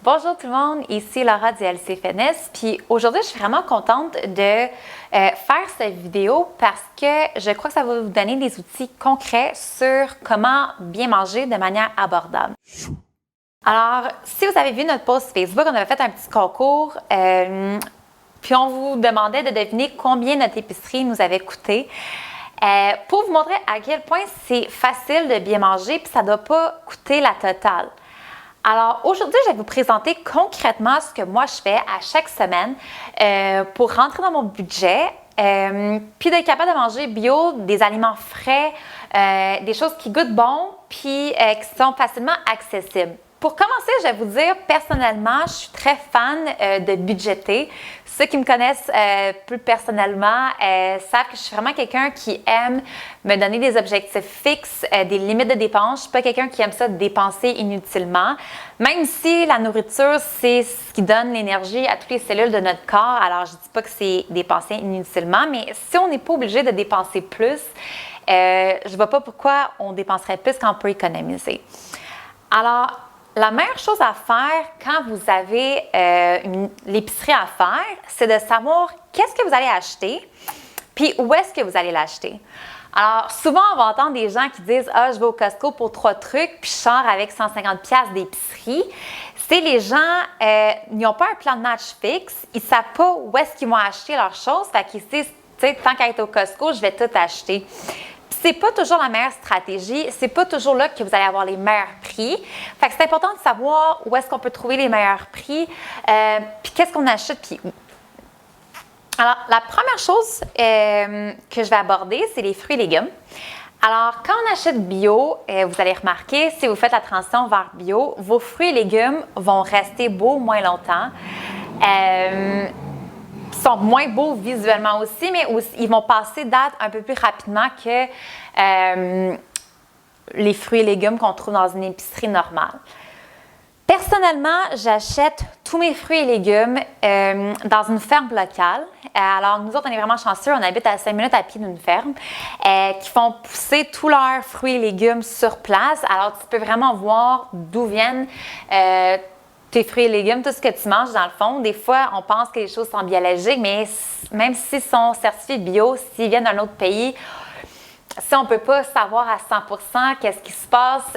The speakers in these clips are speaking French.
Bonjour tout le monde, ici Laura du LC Fitness. Puis aujourd'hui, je suis vraiment contente de faire cette vidéo parce que je crois que ça va vous donner des outils concrets sur comment bien manger de manière abordable. Alors, si vous avez vu notre post Facebook, on avait fait un petit concours, puis on vous demandait de deviner combien notre épicerie nous avait coûté. Pour vous montrer à quel point c'est facile de bien manger, puis ça ne doit pas coûter la totale. Alors, aujourd'hui, je vais vous présenter concrètement ce que moi je fais à chaque semaine pour rentrer dans mon budget, puis d'être capable de manger bio, des aliments frais, des choses qui goûtent bon, puis qui sont facilement accessibles. Pour commencer, je vais vous dire, personnellement, je suis très fan de budgéter. Ceux qui me connaissent plus personnellement savent que je suis vraiment quelqu'un qui aime me donner des objectifs fixes, des limites de dépenses. Je ne suis pas quelqu'un qui aime ça dépenser inutilement. Même si la nourriture, c'est ce qui donne l'énergie à toutes les cellules de notre corps. Alors, je ne dis pas que c'est dépenser inutilement, mais si on n'est pas obligé de dépenser plus, je ne vois pas pourquoi on dépenserait plus quand on peut économiser. Alors, la meilleure chose à faire quand vous avez l'épicerie à faire, c'est de savoir qu'est-ce que vous allez acheter, puis où est-ce que vous allez l'acheter. Alors, souvent, on va entendre des gens qui disent « Ah, je vais au Costco pour 3 trucs, puis je sors avec 150$ d'épicerie. » C'est les gens, ils n'ont pas un plan de match fixe, ils ne savent pas où est-ce qu'ils vont acheter leurs choses, fait qu'ils se disent « Tu sais, tant qu'à être au Costco, je vais tout acheter. » C'est pas toujours la meilleure stratégie, c'est pas toujours là que vous allez avoir les meilleurs prix. Fait que c'est important de savoir où est-ce qu'on peut trouver les meilleurs prix, puis qu'est-ce qu'on achète, puis où. Alors, la première chose que je vais aborder, c'est les fruits et légumes. Alors, quand on achète bio, vous allez remarquer, si vous faites la transition vers bio, vos fruits et légumes vont rester beaux moins longtemps. Sont moins beaux visuellement aussi, mais aussi, ils vont passer date un peu plus rapidement que les fruits et légumes qu'on trouve dans une épicerie normale. Personnellement, j'achète tous mes fruits et légumes dans une ferme locale. Alors, nous autres, on est vraiment chanceux. On habite à 5 minutes à pied d'une ferme qui font pousser tous leurs fruits et légumes sur place. Alors, tu peux vraiment voir d'où viennent tes fruits et légumes, tout ce que tu manges dans le fond. Des fois, on pense que les choses sont biologiques, mais même s'ils sont certifiés bio, s'ils viennent d'un autre pays, si on ne peut pas savoir à 100% qu'est-ce qui se passe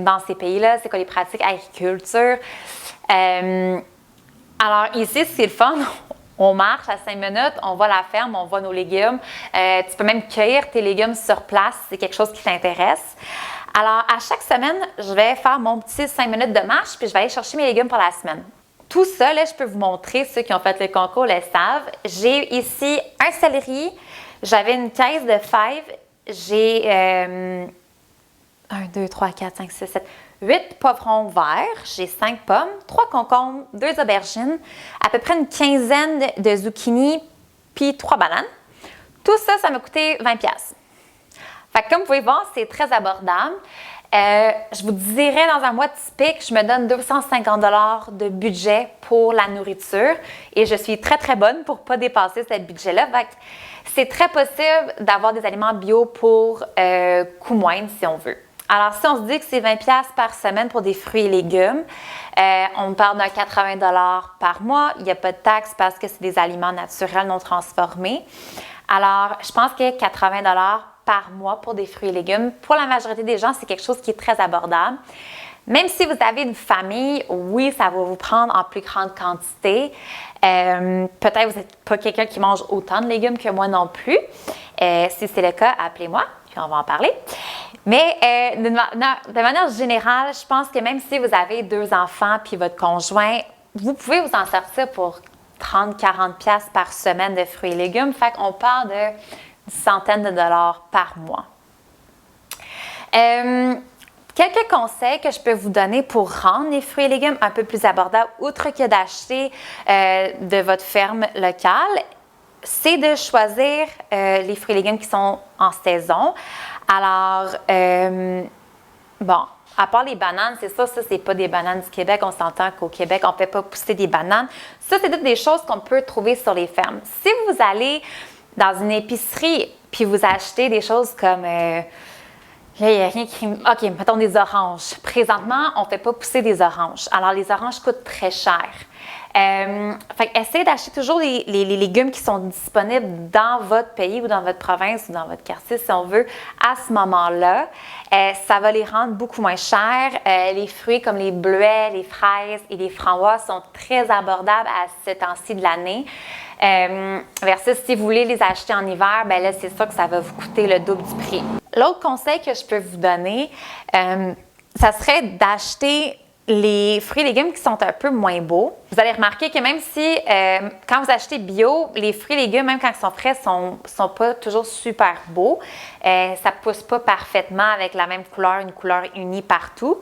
dans ces pays-là, c'est quoi les pratiques agriculture. Alors ici, c'est le fun. On marche à 5 minutes, on va à la ferme, on voit nos légumes. Tu peux même cueillir tes légumes sur place si c'est quelque chose qui t'intéresse. Alors, à chaque semaine, je vais faire mon petit 5 minutes de marche, puis je vais aller chercher mes légumes pour la semaine. Tout ça, là, je peux vous montrer, ceux qui ont fait le concours le savent. J'ai ici un céleri, j'avais une caisse de fèves, j'ai 1, 2, 3, 4, 5, 6, 7, 8 poivrons verts, j'ai 5 pommes, 3 concombres, 2 aubergines, à peu près une quinzaine de zucchini, puis 3 bananes. Tout ça, ça m'a coûté 20$. Fait que comme vous pouvez voir, c'est très abordable. Je vous dirais, dans un mois typique, je me donne 250$ de budget pour la nourriture et je suis très, très bonne pour ne pas dépasser ce budget-là. Fait que c'est très possible d'avoir des aliments bio pour coût moindre si on veut. Alors, si on se dit que c'est 20$ par semaine pour des fruits et légumes, on parle d'un 80$ par mois. Il n'y a pas de taxe parce que c'est des aliments naturels non transformés. Alors, je pense que 80$ par mois pour des fruits et légumes, pour la majorité des gens, c'est quelque chose qui est très abordable. Même si vous avez une famille, oui, ça va vous prendre en plus grande quantité. Peut-être que vous n'êtes pas quelqu'un qui mange autant de légumes que moi non plus. Si c'est le cas, appelez-moi, puis on va en parler. Mais de manière générale, je pense que même si vous avez 2 enfants puis votre conjoint, vous pouvez vous en sortir pour 30-40$ par semaine de fruits et légumes. Fait qu'on parle de centaines de dollars par mois. Quelques conseils que je peux vous donner pour rendre les fruits et légumes un peu plus abordables, outre que d'acheter de votre ferme locale, c'est de choisir les fruits et légumes qui sont en saison. Alors, bon, à part les bananes, c'est ça c'est pas des bananes du Québec. On s'entend qu'au Québec, on ne fait pas pousser des bananes. Ça, c'est toutes des choses qu'on peut trouver sur les fermes. Si vous allez dans une épicerie puis vous achetez des choses comme Là, il n'y a rien qui... OK, mettons des oranges. Présentement, on ne fait pas pousser des oranges. Alors, les oranges coûtent très cher. Fait essayez d'acheter toujours les légumes qui sont disponibles dans votre pays ou dans votre province ou dans votre quartier, si on veut, à ce moment-là. Ça va les rendre beaucoup moins chers. Les fruits comme les bleuets, les fraises et les framboises sont très abordables à ce temps-ci de l'année. Versus si vous voulez les acheter en hiver, ben là, c'est sûr que ça va vous coûter le double du prix. L'autre conseil que je peux vous donner, ça serait d'acheter les fruits et légumes qui sont un peu moins beaux. Vous allez remarquer que même si, quand vous achetez bio, les fruits et légumes, même quand ils sont frais, sont pas toujours super beaux. Ça ne pousse pas parfaitement avec la même couleur, une couleur unie partout.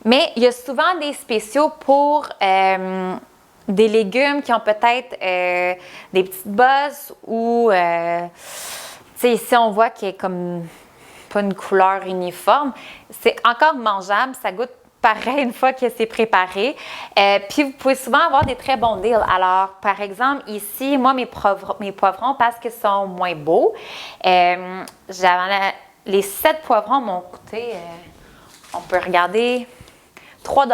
Mais il y a souvent des spéciaux pour des légumes qui ont peut-être des petites bosses ou, tu sais, ici on voit qu'il y a comme pas une couleur uniforme. C'est encore mangeable, ça goûte pareil une fois que c'est préparé. Puis vous pouvez souvent avoir des très bons deals. Alors, par exemple, ici, moi, mes poivrons, parce qu'ils sont moins beaux, les 7 poivrons m'ont coûté, on peut regarder, 3 $.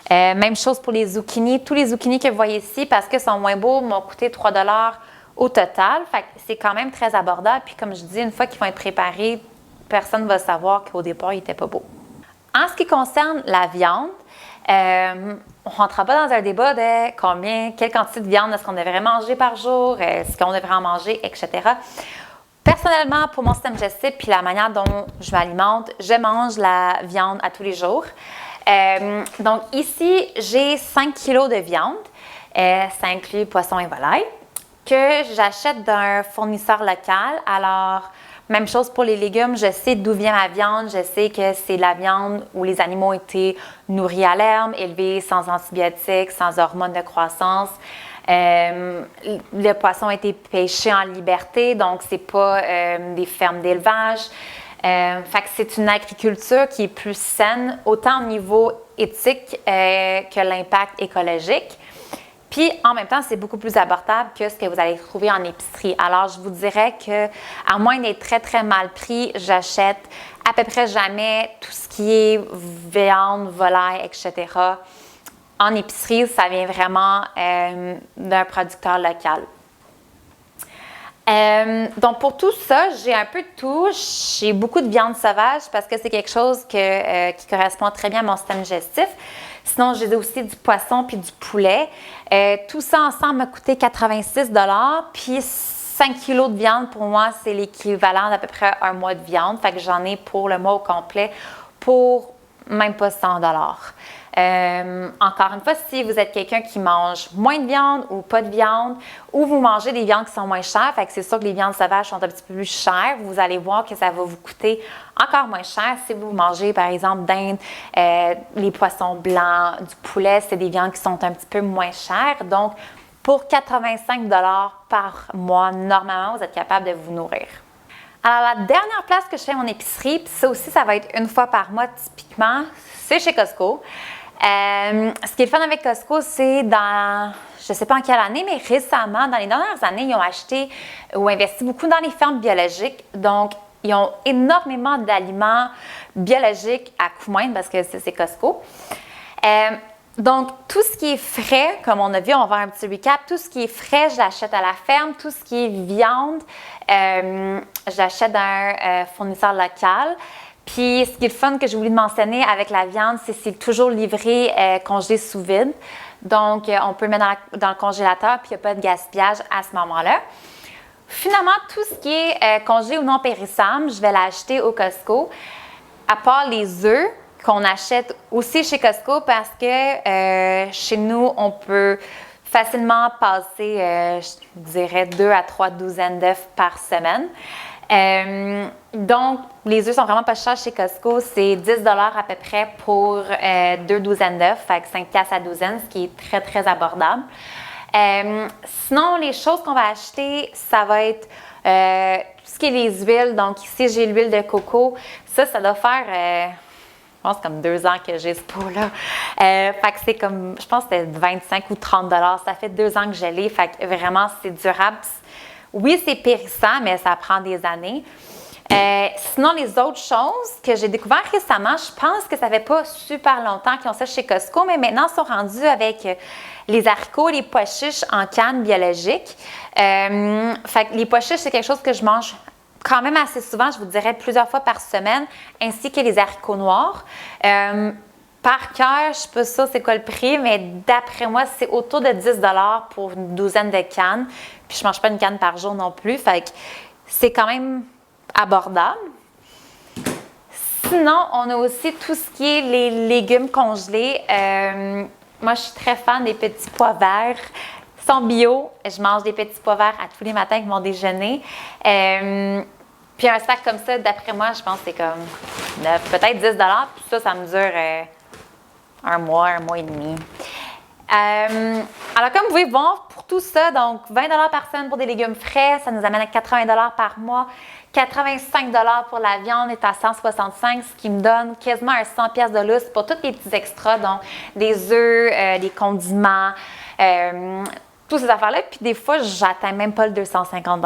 Même chose pour les zucchini. Tous les zucchini que vous voyez ici, parce qu'ils sont moins beaux, m'ont coûté 3 $ au total. Fait que c'est quand même très abordable. Puis comme je dis, une fois qu'ils vont être préparés, personne ne va savoir qu'au départ, ils n'étaient pas beaux. En ce qui concerne la viande, on ne rentrera pas dans un débat de quelle quantité de viande est-ce qu'on devrait manger par jour, est-ce qu'on devrait en manger, etc. Personnellement, pour mon système digestif puis la manière dont je m'alimente, je mange la viande à tous les jours. Donc ici, j'ai 5 kg de viande, ça inclut poisson et volaille, que j'achète d'un fournisseur local. Alors, même chose pour les légumes, je sais d'où vient ma viande, je sais que c'est la viande où les animaux ont été nourris à l'herbe, élevés sans antibiotiques, sans hormones de croissance. Le poisson a été pêché en liberté, donc c'est pas des fermes d'élevage. Fait que c'est une agriculture qui est plus saine, autant au niveau éthique que l'impact écologique. Puis, en même temps, c'est beaucoup plus abordable que ce que vous allez trouver en épicerie. Alors, je vous dirais que, à moins d'être très, très mal pris, j'achète à peu près jamais tout ce qui est viande, volaille, etc. En épicerie, ça vient vraiment d'un producteur local. Donc, pour tout ça, j'ai un peu de tout. J'ai beaucoup de viande sauvage parce que c'est quelque chose qui correspond très bien à mon système digestif. Sinon, j'ai aussi du poisson puis du poulet. Tout ça ensemble m'a coûté 86 $. Puis 5 kg de viande, pour moi, c'est l'équivalent d'à peu près un mois de viande. Fait que j'en ai pour le mois au complet pour même pas 100 $. Encore une fois, si vous êtes quelqu'un qui mange moins de viande ou pas de viande, ou vous mangez des viandes qui sont moins chères, fait que c'est sûr que les viandes sauvages sont un petit peu plus chères, vous allez voir que ça va vous coûter encore moins cher si vous mangez, par exemple, dinde, les poissons blancs, du poulet, c'est des viandes qui sont un petit peu moins chères. Donc, pour 85 $ par mois, normalement, vous êtes capable de vous nourrir. Alors, la dernière place que je fais mon épicerie, puis ça aussi, ça va être une fois par mois typiquement, c'est chez Costco. Ce qui est le fun avec Costco, c'est dans, je ne sais pas en quelle année, mais récemment, dans les dernières années, ils ont acheté ou investi beaucoup dans les fermes biologiques. Donc, ils ont énormément d'aliments biologiques à coût moindre parce que c'est Costco. Donc, tout ce qui est frais, comme on a vu, on va faire un petit recap, tout ce qui est frais, je l'achète à la ferme. Tout ce qui est viande, je l'achète d'un fournisseur local. Puis, ce qui est le fun que j'ai oublié de mentionner avec la viande, c'est toujours livré congelé sous vide. Donc, on peut le mettre dans le congélateur, puis il n'y a pas de gaspillage à ce moment-là. Finalement, tout ce qui est congelé ou non périssable, je vais l'acheter au Costco, à part les œufs qu'on achète aussi chez Costco parce que chez nous, on peut facilement passer, je dirais, 2 à 3 douzaines d'œufs par semaine. Donc, les œufs sont vraiment pas chers chez Costco. C'est 10 $ à peu près pour 2 douzaines d'œufs, fait que 5 $ à douzaine, ce qui est très, très abordable. Sinon, les choses qu'on va acheter, ça va être tout ce qui est les huiles. Donc, ici, j'ai l'huile de coco. Ça doit faire... je pense comme 2 ans que j'ai ce pot-là. Fait que c'est comme, je pense que c'était 25 ou 30 $. Ça fait 2 ans que je l'ai. Fait que vraiment, c'est durable. Oui, c'est périssant, mais ça prend des années. Sinon, les autres choses que j'ai découvert récemment, je pense que ça fait pas super longtemps qu'ils ont ça chez Costco, mais maintenant, ils sont rendus avec les haricots, les pois chiches en canne biologique. Fait que les pois chiches, c'est quelque chose que je mange quand même assez souvent, je vous dirais plusieurs fois par semaine, ainsi que les haricots noirs. Par cœur, je ne sais pas ça, c'est quoi le prix, mais d'après moi, c'est autour de 10 pour une douzaine de cannes. Puis je ne mange pas une canne par jour non plus, fait que c'est quand même abordable. Sinon, on a aussi tout ce qui est les légumes congelés. Moi, je suis très fan des petits pois verts. Ils sont bio. Je mange des petits pois verts à tous les matins avec mon déjeuner. Puis un sac comme ça, d'après moi, je pense que c'est comme peut-être 10 puis ça me dure un mois et demi. Alors, comme vous pouvez voir, pour tout ça, donc 20 par semaine pour des légumes frais, ça nous amène à 80 par mois. 85 pour la viande est à 165, ce qui me donne quasiment un 100 pièces de lousse pour tous les petits extras, donc des œufs, des condiments, toutes ces affaires-là. Puis des fois, j'atteins même pas le 250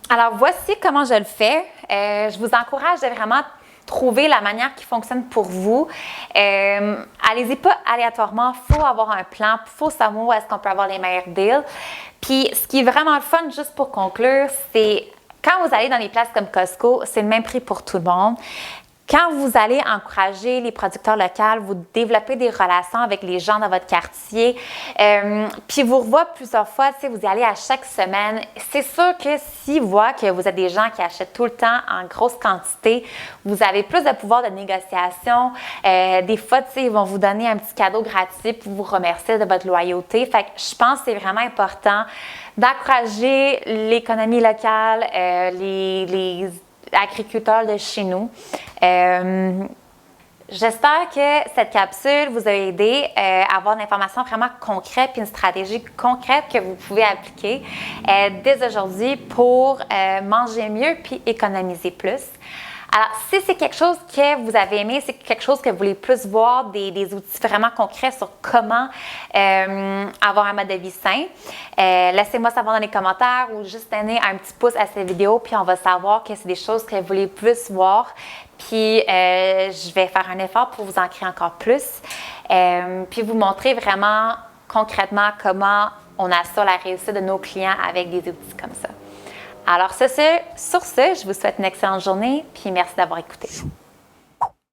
Alors, voici comment je le fais. Je vous encourage de vraiment trouver la manière qui fonctionne pour vous. Allez-y pas aléatoirement, il faut avoir un plan, il faut savoir où est-ce qu'on peut avoir les meilleurs deals. Puis, ce qui est vraiment le fun, juste pour conclure, c'est quand vous allez dans les places comme Costco, c'est le même prix pour tout le monde. Quand vous allez encourager les producteurs locaux, vous développez des relations avec les gens dans votre quartier, puis vous revoient plusieurs fois, tu sais, vous y allez à chaque semaine. C'est sûr que s'ils voient que vous êtes des gens qui achètent tout le temps en grosse quantité, vous avez plus de pouvoir de négociation. Des fois, tu sais, ils vont vous donner un petit cadeau gratuit pour vous remercier de votre loyauté. Fait que je pense que c'est vraiment important d'encourager l'économie locale, les agriculteurs de chez nous. J'espère que cette capsule vous a aidé à avoir une information vraiment concrète et une stratégie concrète que vous pouvez appliquer dès aujourd'hui pour manger mieux puis économiser plus. Alors, si c'est quelque chose que vous avez aimé, c'est quelque chose que vous voulez plus voir, des outils vraiment concrets sur comment avoir un mode de vie sain, laissez-moi savoir dans les commentaires ou juste donner un petit pouce à cette vidéo, puis on va savoir que c'est des choses que vous voulez plus voir. Puis, je vais faire un effort pour vous en créer encore plus, puis vous montrer vraiment concrètement comment on assure la réussite de nos clients avec des outils comme ça. Alors, sur ce, je vous souhaite une excellente journée, puis merci d'avoir écouté.